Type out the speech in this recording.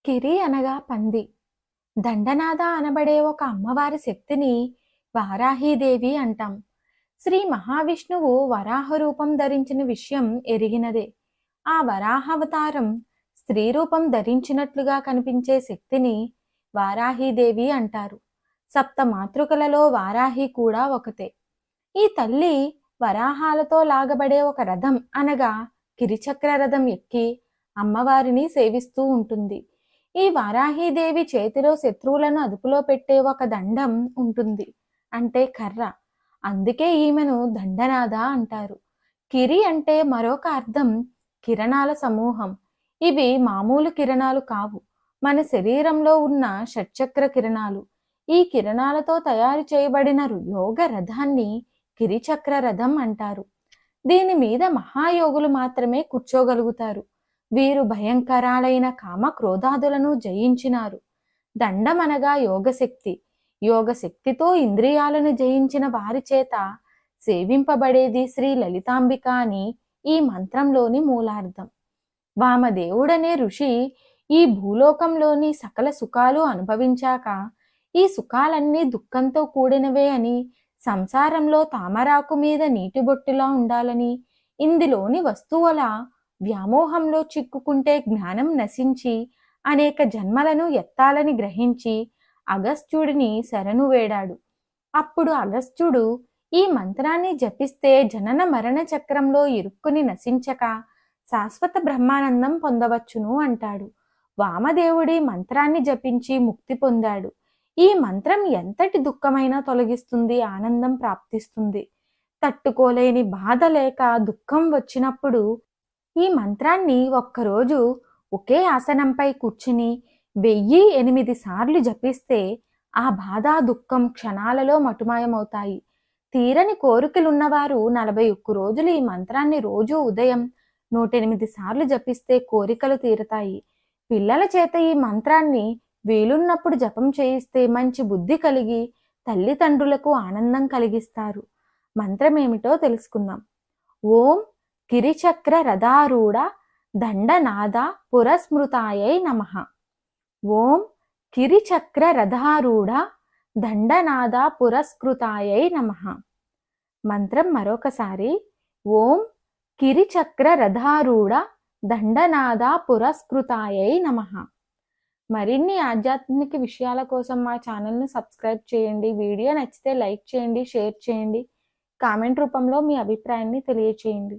కిరి అనగా పంది. దండనాథ అనబడే ఒక అమ్మవారి శక్తిని వారాహీదేవి అంటాం. శ్రీ మహావిష్ణువు వరాహ రూపం ధరించిన విషయం ఎరిగినదే. ఆ వరాహావతారం స్త్రీ రూపం ధరించినట్లుగా కనిపించే శక్తిని వారాహీదేవి అంటారు. సప్త మాతృకలలో వారాహి కూడా ఒకతే. ఈ తల్లి వరాహాలతో లాగబడే ఒక రథం అనగా కిరిచక్ర రథం ఎక్కి అమ్మవారిని సేవిస్తూ ఉంటుంది. ఈ వారాహీదేవి చేతిలో శత్రువులను అదుపులో పెట్టే ఒక దండం ఉంటుంది, అంటే కర్ర. అందుకే ఈమెను దండనాథ అంటారు. కిరి అంటే మరొక అర్థం కిరణాల సమూహం. ఇవి మామూలు కిరణాలు కావు, మన శరీరంలో ఉన్న షట్చక్ర కిరణాలు. ఈ కిరణాలతో తయారు చేయబడిన యోగ రథాన్ని కిరిచక్ర రథం అంటారు. దీని మీద మహాయోగులు మాత్రమే కూర్చోగలుగుతారు. వీరు భయంకరాలైన కామ క్రోధాదులను జయించినారు. దండమనగా యోగశక్తి. యోగశక్తితో ఇంద్రియాలను జయించిన వారి చేత సేవింపబడేది శ్రీ లలితాంబిక అని ఈ మంత్రంలోని మూలార్థం. వామదేవుడనే ఋషి ఈ భూలోకంలోని సకల సుఖాలు అనుభవించాక ఈ సుఖాలన్నీ దుఃఖంతో కూడినవే అని, సంసారంలో తామరాకు మీద నీటి బొట్టులా ఉండాలని, ఇందులోని వస్తువుల వ్యామోహంలో చిక్కుకుంటే జ్ఞానం నశించి అనేక జన్మలను ఎత్తాలని గ్రహించి అగస్త్యుడిని శరణు వేడాడు. అప్పుడు అగస్త్యుడు ఈ మంత్రాన్ని జపిస్తే జనన మరణ చక్రంలో ఇరుక్కుని నశించక శాశ్వత బ్రహ్మానందం పొందవచ్చును అంటాడు. వామదేవుడి మంత్రాన్ని జపించి ముక్తి పొందాడు. ఈ మంత్రం ఎంతటి దుఃఖమైనా తొలగిస్తుంది, ఆనందం ప్రాప్తిస్తుంది. తట్టుకోలేని బాధ లేక దుఃఖం వచ్చినప్పుడు ఈ మంత్రాన్ని ఒక్కరోజు ఒకే ఆసనంపై కూర్చుని 1008 సార్లు జపిస్తే ఆ బాధ దుఃఖం క్షణాలలో మటుమాయమవుతాయి. తీరని కోరికలున్నవారు 41 రోజులు ఈ మంత్రాన్ని రోజు ఉదయం 108 సార్లు జపిస్తే కోరికలు తీరతాయి. పిల్లల చేత ఈ మంత్రాన్ని వీలున్నప్పుడు జపం చేయిస్తే మంచి బుద్ధి కలిగి తల్లిదండ్రులకు ఆనందం కలిగిస్తారు. మంత్రం ఏమిటో తెలుసుకుందాం. ఓం కిరిచక్ర రథారూఢ దండనాద పురస్మృతాయై నమః. ఓం కిరిచక్ర రథారూఢ దండనాద పురస్కృతాయై నమః. మంత్రం మరొకసారి. ఓం కిరిచక్ర రథారూఢ దండనాద పురస్కృతాయై నమః. మరిన్ని ఆధ్యాత్మిక విషయాల కోసం మా ఛానల్ను సబ్స్క్రైబ్ చేయండి. వీడియో నచ్చితే లైక్ చేయండి, షేర్ చేయండి, కామెంట్ రూపంలో మీ అభిప్రాయాన్ని తెలియచేయండి.